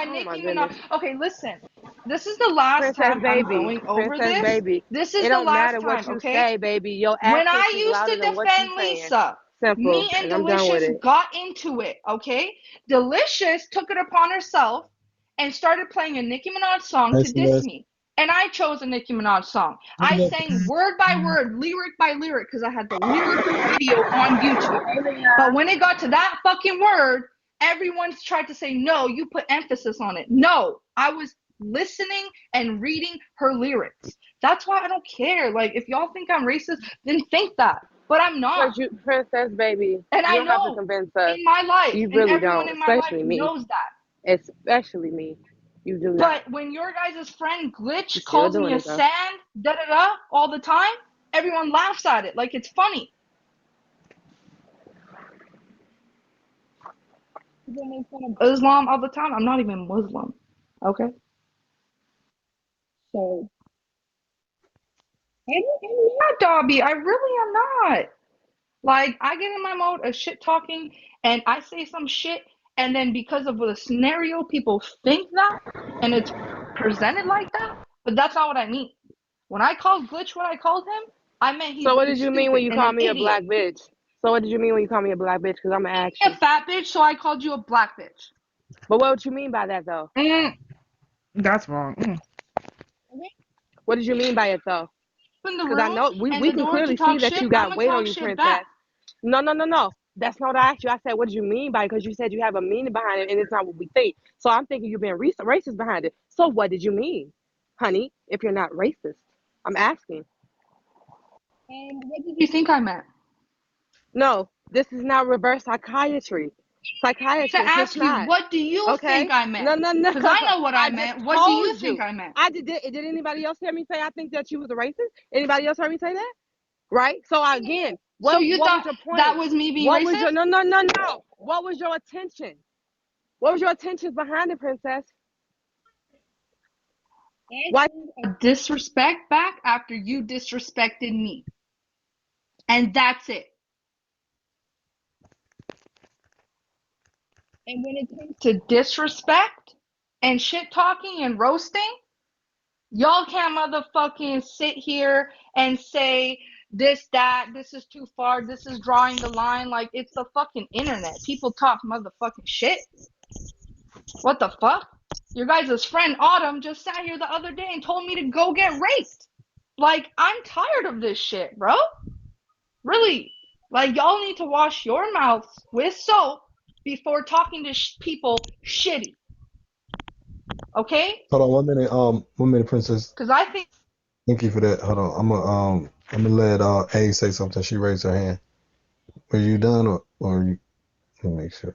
a Oh my Nicki Minaj. goodness. Okay, listen. This is the last Princess time I'm baby. going over Princess this. baby. This It is the don't last matter what time, you okay? say, baby. Your When actions I speak used louder to than what you defend saying. Lisa, Simple. me and And I'm done with Delicious it. got into it, okay? Delicious took it upon herself and started playing a Nicki Minaj song Hey, to diss Celeste. me. And I chose a Nicki Minaj song. I sang word by word, lyric by lyric, because I had the lyrical video on YouTube. But when it got to that fucking word, everyone's tried to say, no, you put emphasis on it. No, I was listening and reading her lyrics. That's why I don't care. Like, if y'all think I'm racist, then think that. But I'm not. Because you, Princess baby, And you I don't have to know convince us. in my life, You and really everyone don't. in my life Especially me. knows that. Especially me. You do not. But when your guys' friend You're Glitch still calls me doing a it though. sand, da da da, all the time, everyone laughs at it like it's funny. People make fun of Islam all the time. I'm not even Muslim. Okay? So, I'm not, Dobby. I really am not. Like, I get in my mode of shit talking and I say some shit, and then because of the scenario, people think that and it's presented like that, but that's not what I mean. When I called Glitch what I called him, I meant he's So what being did you mean when stupid you and call an me a idiot. black bitch? So what did you mean when you call me a black bitch? Because I'm going to ask A you. fat bitch, so I called you a black bitch. But what you mean by that though? That's wrong. Okay? What did you mean by it though? In the Because I room know and we the can door to clearly see talk that shit, you I'm got gonna weight on talk you, shit back. princess. No, no, no, no. That's not what I asked you. I said, what did you mean by it? Because you said you have a meaning behind it and it's not what we think. So I'm thinking you're being racist behind it. So what did you mean, honey, if you're not racist? I'm asking. And what did you think I meant? No, this is not reverse psychiatry. To Psychiatrist, it's ask you, not. what do you think Okay? I No, meant? no, no. Because I know what I I just meant. What do you told think you. I meant? Did anybody else hear me say I think that you was a racist? Anybody else heard me say that? Right? So again, So you what was thought your that point? was me being What was your racist? no no no no? What was your attention? What was your attention behind it, princess? Why? A disrespect back after you disrespected me. And that's it. And when it comes to disrespect and shit talking and roasting, y'all can't motherfucking sit here and say this, that, this is too far, this is drawing the line. Like, it's the fucking internet. People talk motherfucking shit. What the fuck? Your guys' friend Autumn just sat here the other day and told me to go get raped. Like, I'm tired of this shit, bro. Really. Like, y'all need to wash your mouths with soap before talking to people shitty. Okay? Hold on 1 minute. 1 minute, Princess. Because I think Thank you for that. Hold on. I'm gonna let A say something. She raised her hand. Were you done or you? Let me make sure.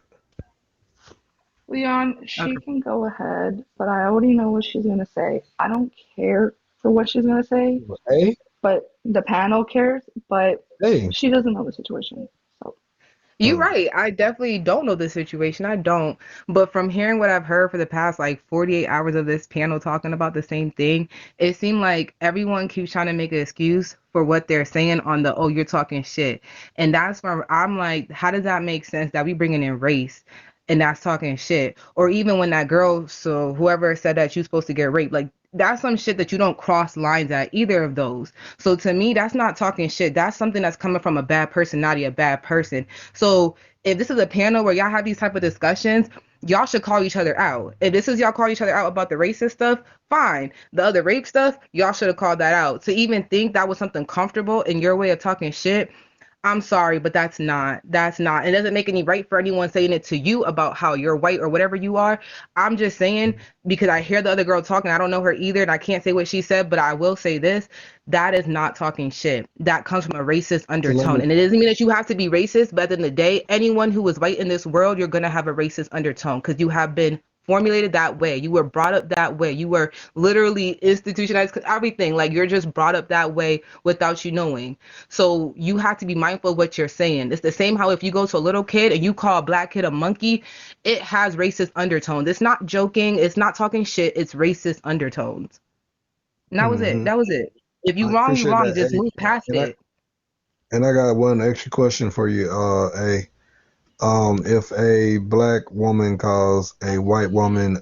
Leon, she Okay. can go ahead, but I already know what she's going to say. I don't care for what she's going to say, A. but the panel cares, but A. she doesn't know the situation. So, You're right. I definitely don't know the situation. I don't. But from hearing what I've heard for the past like 48 hours of this panel talking about the same thing, it seemed like everyone keeps trying to make an excuse for what they're saying on the, oh, you're talking shit. And that's where I'm like, how does that make sense that we bringing in race? And that's talking shit. Or even when that girl, so whoever said that you're supposed to get raped, like that's some shit that you don't cross lines at either of those. So to me, that's not talking shit. That's something that's coming from a bad personality, a bad person. So if this is a panel where y'all have these type of discussions, y'all should call each other out. If this is y'all call each other out about the racist stuff, fine. The other rape stuff, y'all should have called that out. To even think that was something comfortable in your way of talking shit, I'm sorry, but that's not. That's not. It doesn't make any right for anyone saying it to you about how you're white or whatever you are. I'm just saying because I hear the other girl talking. I don't know her either, and I can't say what she said, but I will say this: that is not talking shit. That comes from a racist So let undertone, me. and it doesn't mean that you have to be racist. But at the end of the day, anyone who is white in this world, you're gonna have a racist undertone because you have been formulated that way. You were brought up that way. You were literally institutionalized. 'Cause everything, like you're just brought up that way without you knowing. So you have to be mindful of what you're saying. It's the same how if you go to a little kid and you call a black kid a monkey, it has racist undertones. It's not joking. It's not talking shit. It's racist undertones. And that was it. Hmm. That was it. If you I wrong, you appreciate wrong. that, Just move past A. it. And I got one extra question for you, A. If a black woman calls a white woman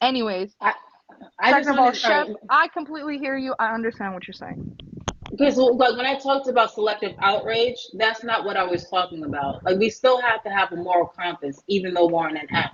Anyways, I just second of all, wanted, all chef, right, I completely hear you. I understand what you're saying. because like when I talked about selective outrage, that's not what I was talking about. Like we still have to have a moral compass, even though we're on an app.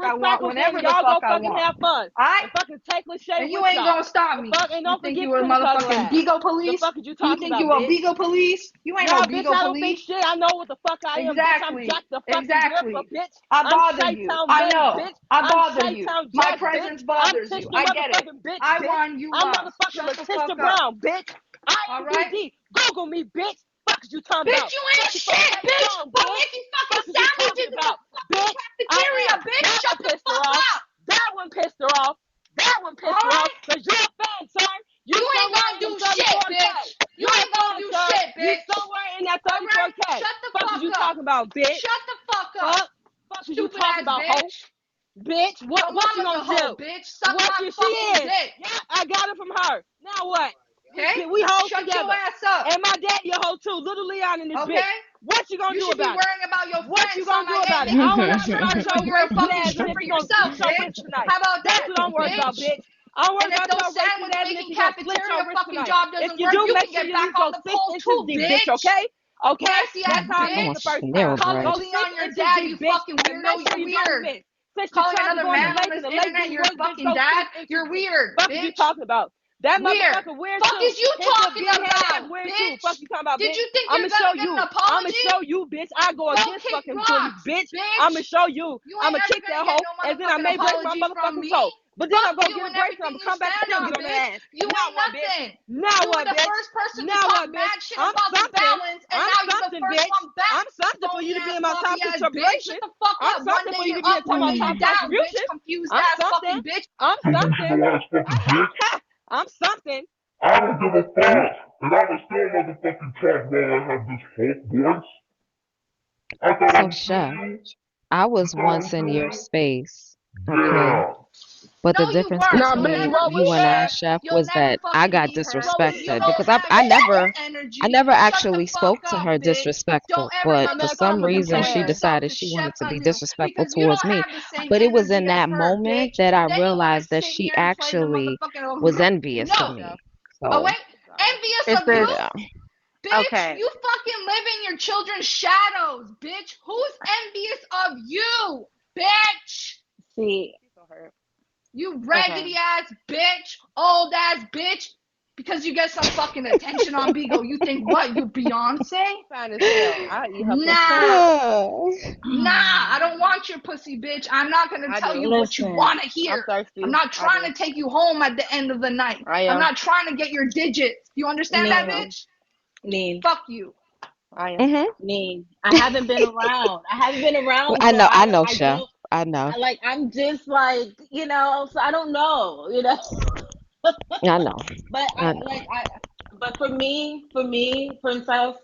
I want, respectful, then whenever the y'all fuck go I fucking want. have fun. Alright? And fucking take Lachey And you with ain't y'all. gonna stop The me. fuck, and You don't think forget you a Chris ugly motherfucking ass. BIGO The police? fuck is you You talking think about, you a bitch? BIGO police? You ain't no Nah, bitch, BIGO I don't think police. shit. I know what the fuck I am, bitch. I'm Exactly. Jack the fucking Exactly. Ripper, bitch. I I'm bother you. Chi-Town I Betty, know. bitch. I I'm bother you. Chi-Town My Jack, bitch. presence I'm bothers you. Tishka I get it. motherfucking bitch, I bitch. won, you I'm lost. motherfucking Shut the fuck Letitia up. Brown, bitch. I am Alright? BD. Google me, bitch. Fuck is you talking Bitch, about? you ain't shit, bitch! We're making Fuck fucking is you sandwiches talking in the about, fucking bitch? I cafeteria, am. bitch! That Shut one the pissed her fuck off. up! That one pissed her off. That one pissed her off. Alright? Cause you're a fan, sir. You You ain't somewhere gonna in do the shit, 34K. bitch! You You're a ain't gonna fan, do sir. shit, You bitch! somewhere in that Alright? 34K. Shut the Fuck is fuck you up! talking about, bitch? Shut the fuck up! Fuck is you Stupid talking ass about, hoe? bitch! Bitch, Your what you mama's a gonna hoe, do? bitch! Suck What my you fucking she is? dick! Yeah, I got it from her. Now what? Okay? We hoes Shut together. your ass up. And my dad, your hoe too. Little Leon in this bitch. Okay? What you gonna You do should be about it? worrying about your What you friends. gonna do Like, about hey, it? I nigga, don't you wanna got hear something about to do. your You're a racist fucking ass stripper niggas gonna eat yourself, your bitch. pussy tonight. How about That's that, what I'm worried about, bitch? bitch. I'm worried And if about those your racist sandwich ass making niggas gonna slit your cafeteria wrist fucking tonight. job If doesn't you work, do, you make can sure get you back use on those the 6 pole inches too, deep, bitch, bitch. okay? Okay? Nasty ass That's how I How made bitch. it the much first nail time. Calling Go bread? Leon 6 your inches dad, deep, you bitch, fucking and make weirdo. sure You're you don't weird. miss. Since you Calling tried to another go on the man on lake and this the lake internet didn't your work, bitch, fucking go dad. 6 inches You're deep. weird, Fuck is you bitch. talking about? That Weird. motherfucker weird Fuck too. is you His little talking big head ass about, weird too. Fuck bitch? you talking about, Did bitch? you think I'ma you're show gonna get an you. I'ma apology? show you, bitch. I go Go against kick fucking bullies, rocks, bitch. I'ma bitch. show you. You ain't I'ma ever kick gonna that get hoe, no and then I motherfucking may break my apology from motherfucking me. toe. But then I'm Fuck gonna you get a and bracelet. everything I'm gonna you come back and stand still on, get on bitch. that ass. You Now ain't what, bitch? nothing. Now You were what, the bitch? first person to Now talk what, bitch? mad shit I'm about the something. balance, and I'm now you the something, first bitch. one back. I'm something for you Phony to be ass, in my top sloppy ass bitch. consideration. Shut the fuck I'm up. One something day for you you're to be up, in one my day top you're down, bitch. contribution. Confused I'm ass something. fucking bitch. I'm something. I'm something. I don't give a fuck. And I'ma still motherfucking talk while I have this Hulk voice. I thought I So, was still Chef, you. I You was thought I was once in still your you? space, okay? Yeah. But No, the you difference weren't. Nah, You'll bitch, between never what be was you and I, her. that? Chef, You'll was never that I fucking got be her. You disrespected don't because I have I shit never I energy. never Shut the actually fuck spoke to up, her bitch. Don't disrespectful, ever but My for man, calm some and motherfucking beat reason your compare she ass. yourself decided to she Chef wanted to be Anu disrespectful because you towards don't me. have the same But it was energy in as that her, moment bitch. that I Then you want to realized that sit she here and play the actually was motherfucking envious of no. Yeah. me. Oh So, wait, envious It's of you? this. yeah. Bitch, Okay. you fucking live in your children's shadows, bitch. Who's envious of you, bitch? See. So hurt. You Okay. raggedy ass bitch, old ass bitch. Because you get some fucking attention on BIGO, you think what? You Beyonce? Fine as hell. I'll eat her pussy. Nah, nah. I don't want your pussy, bitch. I'm not gonna I tell do. you what you Listen, wanna I'm hear. I'm thirsty. not I trying do. to take you home at the end of the night. I I'm am. not trying to get your digits. You understand I that, Neen, am. bitch? Neen, Fuck you. I am. Mhm. Neen. I haven't been around. I haven't been around, so I know, I Chef. don't. I know. I like. I'm just like so I don't know. I know. But I I know. like I. But for me, princess,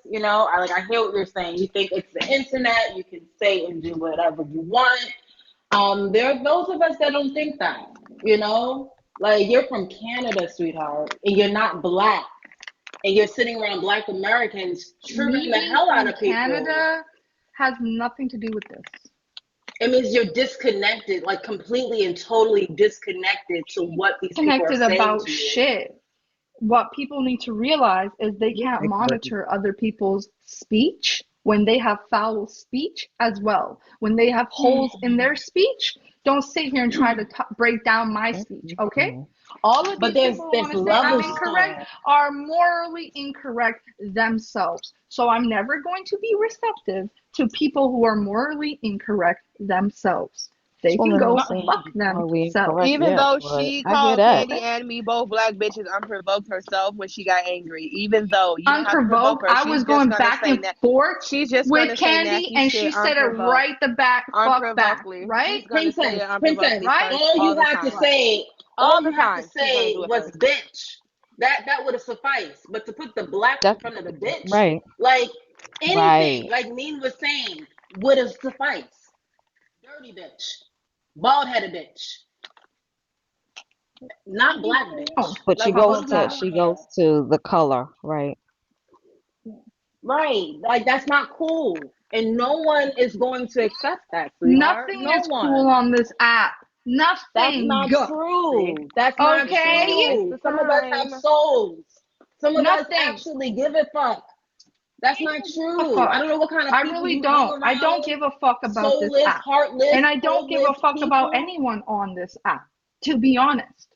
I hear what you're saying. You think it's the internet. You can say and do whatever you want. There are those of us that don't think that. Like you're from Canada, sweetheart, and you're not black, and you're sitting around black Americans triggering Me the being hell out from of people. Canada has nothing to do with this. It means you're disconnected, like completely and totally disconnected to what these people are Connected saying about to you. shit. What people need to realize is they What can't make bread? monitor other people's speech when they have foul speech as well. When they have holes in their speech, don't sit here and try to break down my speech, okay? Mhm. All of But these there's people who there's want to say I'm levels to incorrect it. are morally incorrect themselves. So I'm never going to be receptive to people who are morally incorrect themselves. This They can woman go ain't My, saying fuck she's morally themselves. incorrect even yet, though but she I hear called that. Candy Okay? and me both black bitches unprovoked herself when she got angry. Even though you don't have to provoke Unprovoked. her, I she's was just going gonna back say and that. forth She's just with gonna say Candy, nasty and shit she said it unprovoked, right the fuck back, unprovokedly. right? She's gonna say Princess, it princess, unprovokedly Right? first all all you the had to time. Right. say, all All you the had to time. She's gonna say do it was first. bitch. That would have sufficed. But to put the black in That front of the bitch, right, like anything, right. like Neen was saying, would have sufficed. Dirty bitch. Bald headed bitch. Not black Oh, bitch. But Like what are we she doing goes here? to the color, right? Right. Like that's not cool. And no one is going to accept that, sweetheart. nothing No is cool one. on this app. That's Nothing. not See, true. That's not you see, it's Okay? true. the Some of us have time. souls. Some of us Nothing. actually give a fuck. That's I not don't give a true. I fuck. don't know what kind of I people really you hang don't. I don't around. give a fuck about this Soulless, app. heartless, And I don't give a soulless fuck about people. anyone on this app, to be honest.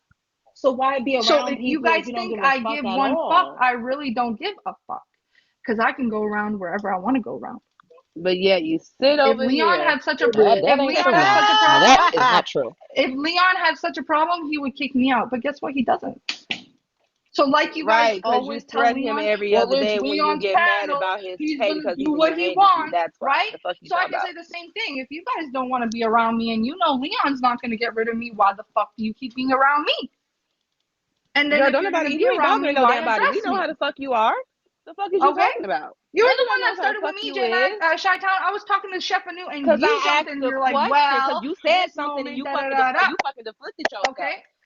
So why be So around if you people guys if you don't think give a I fuck give at one fuck, all? I really don't give a fuck. Because I can go around wherever I want to go around. But yet you sit If over Leon here. had such a That if ain't Leon true had now. such a Now that problem, is not true. if Leon had such a problem, he would kick me out. But guess what? He doesn't. So like you guys Right, because you always tell threaten him Leon, every well, other it's day when you Leon's get mad panel. about his He's pay gonna because do he's in what your he agency. wants, That's why. right? The fuck you So I talking can about? say the same thing. If you guys don't want to be around me, and you know Leon's not gonna get rid of me, why the fuck do you keep being around me? And then Girl, if don't you're nobody, gonna be you ain't around me, bothering no why damn body. We address know how me? the fuck you are. The fuck is you Okay? talking about? You're the Everybody one that knows how the started with fuck me, you J Mac, is. Chi-Town. I was talking to Chef Anu, and Because you I jumped asked in. the You're like, question, because well, you said this something and moment, da da da da. you fucking deflected yourself. Okay?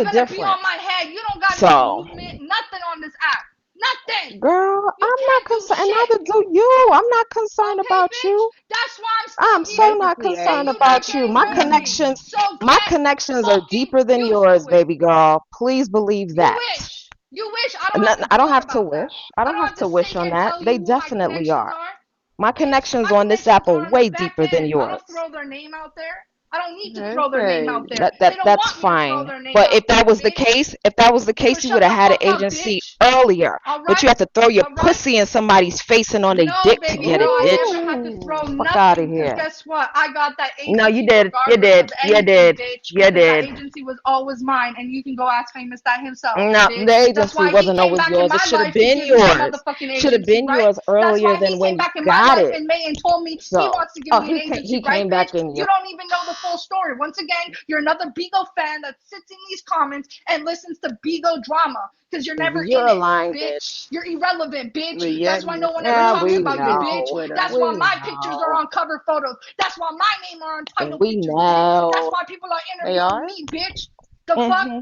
a gonna be on difference. my head. You don't got no So, movement, nothing on this app. Nothing. girl, You I'm not can't do concerned, and shit. neither do you. I'm not concerned Okay, about bitch? you. That's why I'm still I'm so here. not Basically, And concerned you everybody. about niggas you. ain't heard me. So My get connections are fucking deeper than used to yours, it. baby girl. Please believe You that. wish. You wish. I don't have to I don't joke have to about that. wish. I I don't don't have have to to sit wish here on and that. tell They you who my definitely connections are. are. My Bitch, connections my on this app connections are are on the way back deeper than end. I yours. don't throw their name out there. I don't need to throw their name Okay. out there. They don't That's want me to throw fine. their name But out if that there, was the bitch. case, if that was the So case, you would shut have the had an fuck up, agency bitch. earlier. All But you right? have to throw your All right? pussy in somebody's face and on their No, dick to baby get girl, it, I bitch. never had to throw Ooh. Fuck out of nothing because here. guess what? I got that No, you agency did. You regardless of did. You anything, did. bitch, You because that did. agency was always mine, and you can go ask Famous that himself, No, the bitch. That's agency why he wasn't came always back in yours. It my should have life to been give me a yours. motherfucking Should have agency, been right? yours That's earlier why than he came when you back in my got life it. in May and told me he So, wants to give me an he agency, right, came bitch? back in You your. don't even know the full story. Once again, you're another BIGO fan that sits in these comments and listens to BIGO drama because you're never You're in a it, lying bitch. bitch. You're irrelevant, bitch. But yet That's why you're no one ever still Yeah, talks we about you, engaged know. bitch. with her. That's why We my pictures are know. on cover photos. That's why my name are on title We pictures, bitch. That's know. why people are They interviewing are? me, bitch. The fuck? hmm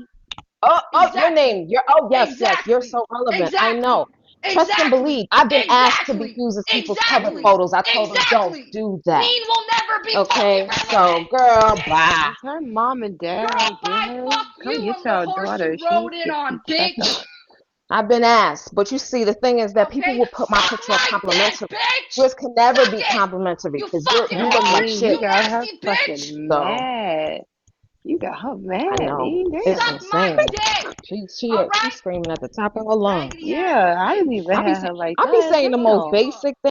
Oh, your Exactly. name. Yes. You're Exactly. so relevant. I know. Exactly. Trust and Exactly. believe. I've been asked to be Exactly. used as people's cover Exactly. photos. I told them, don't Exactly. do that. Mean will never be fucking Okay? So, relevant, girl, bitch. bye. Is her mom and dad Girl, get bye. her? Fuck Come you get and the your horse daughter. you She rode needs to in get on, some checkup. bitch. I've been asked. But you see, the thing is that people Okay? will put my Suck picture up my dick, complimentary. bitch. Yours can never Suck be it. complimentary You because fucking you look whore. like You You shit. got her nasty bitch. fucking So, mad. You got her I mad, know. It's damn. Suck my insane. dick. She All she's right? screaming at the top of her lungs. Raggedy ass Yeah, I didn't bitch. even have her like I be that. saying the most Damn. Fuck. basic